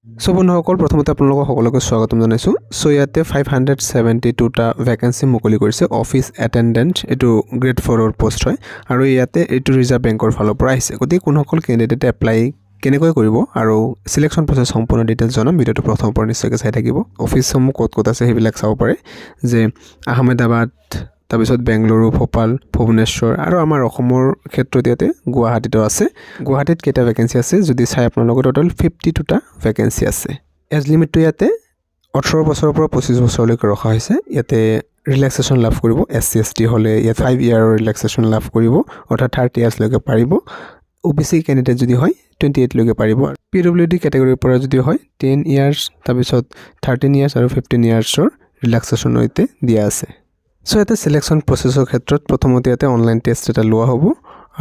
So বন্ধুসকল প্ৰথমতে আপোনালোকক সকলোকে স্বাগতম জনাইছোঁ। সো ইয়াতে 572টা ভেকেঞ্চি মুকলি কৰিছে অফিচ এটেণ্ডেণ্ট, এইটো গ্ৰেড 4ৰ পোষ্ট হয় আৰু ইয়াতে এইটো ৰিজাৰ্ভ বেংকৰ ফালৰ পৰা আহিছে। গতিকে কোনসকল কেণ্ডিডেটে এপ্লাই কেনেকৈ কৰিব আৰু সিলেকশ্যন প্ৰচেছ সম্পূৰ্ণ ডিটেইলছ জনাম। ভিডিঅ'টো প্ৰথমৰ পৰা নিশ্চয়কৈ চাই থাকিব। অফিচসমূহ ক'ত ক'ত আছে সেইবিলাক চাব পাৰে, যে আহমেদাবাদ, তাৰপিছত বেংগলুৰু, ভোপাল, ভুৱনেশ্বৰ আৰু আমাৰ অসমৰ ক্ষেত্ৰত ইয়াতে গুৱাহাটীতো আছে। গুৱাহাটীত কেইটা ভেকেঞ্চি আছে যদি চাই আপোনালোকৰ টোটেল 52টা ভেকেঞ্চি আছে। এজ লিমিটটো ইয়াতে 18 বছৰৰ পৰা 25 বছৰলৈকে ৰখা হৈছে। ইয়াতে ৰিলেক্সেশ্যন লাভ কৰিব। SC ST হ'লে ইয়াত 5 ইয়াৰৰ ৰিলেক্সেশ্যন লাভ কৰিব, অৰ্থাৎ 30 ইয়াৰ্ছলৈকে পাৰিব। OBC কেণ্ডিডেট যদি হয় 28লৈকে পাৰিব। PWD কেটেগৰীৰ পৰা যদি হয় 10 ইয়াৰ্ছ, তাৰপিছত 13 ইয়াৰ্ছ আৰু 15 ইয়াৰ্ছৰ ৰিলেক্সেশ্যন ইয়াতে দিয়া আছে। সো ইয়াতে সিলেকশ্যন প্ৰচেছৰ ক্ষেত্ৰত প্ৰথমতে ইয়াতে অনলাইন টেষ্ট এটা লোৱা হ'ব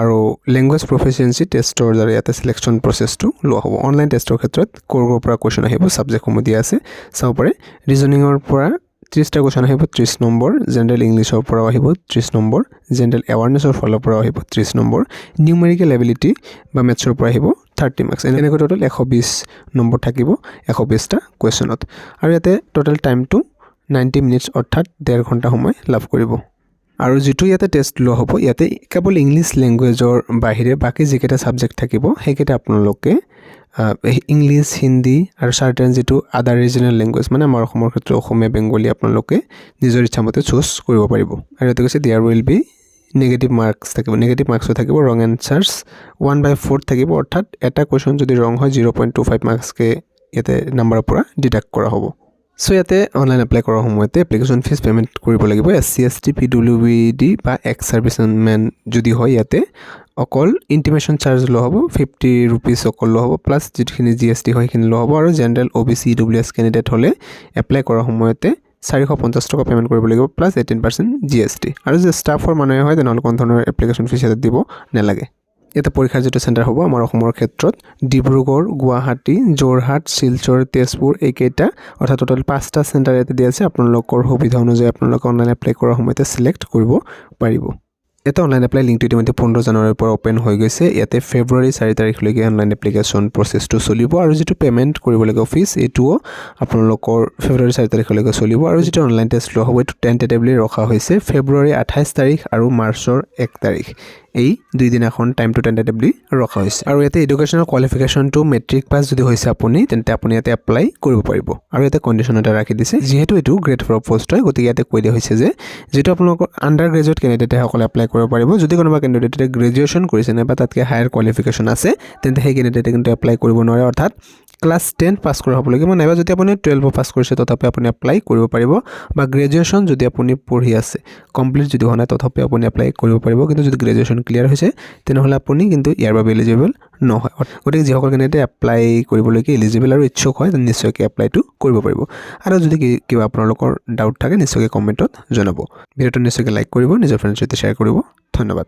আৰু লেংগুৱেজ প্ৰফিচিয়েঞ্চি টেষ্টৰ দ্বাৰা ইয়াতে সিলেকশ্যন প্ৰচেছটো লোৱা হ'ব। অনলাইন টেষ্টৰ ক্ষেত্ৰত ক'ৰ পৰা কুৱেশ্যন আহিব, ছাবজেক্টসমূহ দিয়া আছে চাব পাৰে। ৰিজনিঙৰ পৰা 30টা কুৱেশ্যন আহিব, 30 নম্বৰ। জেনেৰেল ইংলিছৰ পৰাও আহিব 30 নম্বৰ। জেনেৰেল এৱাৰনেছৰ ফালৰ পৰাও আহিব 30 নম্বৰ। নিউমেৰিকেল এবিলিটি বা মেথছৰ পৰা আহিব 30 মাৰ্কছ। এনেকৈ টোটেল 120 নম্বৰ থাকিব 120টা কুৱেশ্যনত। আৰু ইয়াতে টোটেল টাইমটো 90 মিনিটছ, অৰ্থাৎ 1.5 ঘণ্টা সময় লাভ কৰিব। আৰু যিটো ইয়াতে টেষ্ট লোৱা হ'ব, ইয়াতে কেৱল ইংলিছ লেংগুৱেজৰ বাহিৰে বাকী যিকেইটা ছাবজেক্ট থাকিব সেইকেইটা আপোনালোকে ইংলিছ, হিন্দী আৰু চাৰ্টেন যিটো আদাৰ ৰিজনেল লেংগুৱেজ, মানে আমাৰ অসমৰ ক্ষেত্ৰত অসমীয়া, বেংগলী আপোনালোকে নিজৰ ইচ্ছামতে চুজ কৰিব পাৰিব। আৰু ইয়াতে কৈছে there will be negative marks থাকিব। নেগেটিভ মাৰ্কছো থাকিব। ৰং এনচাৰ্ছ 1/4 থাকিব, অৰ্থাৎ এটা কুৱেশ্যন যদি ৰং হয় 0.25 মাৰ্কছকৈ ইয়াতে নাম্বাৰৰ পৰা ডিডাক্ট কৰা হ'ব। সো ইয়াতে অনলাইন এপ্লাই কৰাৰ সময়তে এপ্লিকেশ্যন ফিজ পে'মেণ্ট কৰিব লাগিব। SC ST PWD বা এক্স ছাৰ্ভিচমেন যদি হয় ইয়াতে অকল ইণ্টিমেশ্যন চাৰ্জ লোৱা হ'ব, 50 ৰুপিজ অকল লোৱা হ'ব, প্লাছ যিখিনি GST হয় সেইখিনি লোৱা হ'ব। আৰু জেনেৰেল OBC EWS কেণ্ডিডেট হ'লে এপ্লাই কৰাৰ সময়তে 450 টকা পে'মেণ্ট কৰিব লাগিব, প্লাছ 18% GST। আৰু যদি ষ্টাফৰ মানুহে হয় তেনেহ'লে কোনো ধৰণৰ এপ্লিকেশ্যন ফিজ ইয়াতে দিব নালাগে। ইয়াতে পৰীক্ষাৰ যিটো চেণ্টাৰ হ'ব আমাৰ অসমৰ ক্ষেত্ৰত ডিব্ৰুগড়, গুৱাহাটী, যোৰহাট, শিলচৰ, তেজপুৰ, এইকেইটা, অৰ্থাৎ টোটেল 5টা চেণ্টাৰ ইয়াতে দিয়া আছে। আপোনালোকৰ সুবিধা অনুযায়ী আপোনালোকে অনলাইন এপ্লাই কৰাৰ সময়তে চিলেক্ট কৰিব পাৰিব। এটা অনলাইন এপ্লাই লিংকটো ইতিমধ্যে 15 জানুৱাৰীৰ পৰা অ'পেন হৈ গৈছে। ইয়াতে ফেব্ৰুৱাৰী 4 তাৰিখলৈকে অনলাইন এপ্লিকেশ্যন প্ৰচেছটো চলিব। আৰু যিটো পে'মেণ্ট কৰিবলগীয়া ফিজ এইটোও আপোনালোকৰ ফেব্ৰুৱাৰী 4 তাৰিখলৈকে চলিব। আৰু যিটো অনলাইন টেষ্ট লোৱা হ'ব এইটো টেণ্টেটিভলি ৰখা হৈছে ফেব্ৰুৱাৰী 28 তাৰিখ আৰু মাৰ্চৰ 1 তাৰিখ। এই দুইদিনাখন টাইমটো টেণ্টেটিভলি ৰখা হৈছে। আৰু ইয়াতে এডুকেশ্যনেল কোৱালিফিকেশ্যনটো মেট্ৰিক পাছ যদি হৈছে আপুনি, তেন্তে আপুনি ইয়াতে এপ্লাই কৰিব পাৰিব। আৰু ইয়াতে কণ্ডিশ্যন এটা ৰাখি দিছে, যিহেতু এইটো গ্ৰেড 4 পোষ্ট হয়, গতিকে ইয়াতে কৈ দিয়া হৈছে যে যিটো আপোনালোকৰ আণ্ডাৰ গ্ৰেজুৱেট কেণ্ডিডেটে সকলে এপ্লাই কৰিব পাৰিব। যদি কোনোবা কেণ্ডিডেটে গ্ৰেজুৱেশ্যন কৰিছে নাইবা তাতকৈ হায়াৰ কোৱালিফিকেশ্যন আছে, তেন্তে সেই কেণ্ডিডেটে কিন্তু এপ্লাই কৰিব নোৱাৰে, অৰ্থাৎ ক্লাছ 10 পাছ কৰা হ'ব লাগিব। নাইবা যদি আপুনি 12 পাছ কৰিছে তথাপি আপুনি এপ্লাই কৰিব পাৰিব, বা গ্ৰেজুৱেশ্যন যদি আপুনি পঢ়ি আছে কমপ্লিট যদি হোৱা নাই তথাপি আপুনি এপ্লাই কৰিব পাৰিব। কিন্তু যদি গ্ৰেজুৱেশ্যন ক্লিয়াৰ হৈছে তেনেহ'লে আপুনি কিন্তু ইয়াৰ বাবে এলিজিবল নহয়। গতিকে যিসকল কেণ্ডিডেটে এপ্লাই কৰিবলৈকে এলিজিবল আৰু ইচ্ছুক হয় নিশ্চয়কৈ এপ্লাইটো কৰিব পাৰিব। আৰু যদি কিবা আপোনালোকৰ ডাউট থাকে নিশ্চয়কৈ কমেণ্টত জনাব। ভিডিঅ'টো নিশ্চয়কৈ লাইক কৰিব, নিজৰ ফ্ৰেণ্ডৰ সৈতে শ্বেয়াৰ কৰিব। ধন্যবাদ।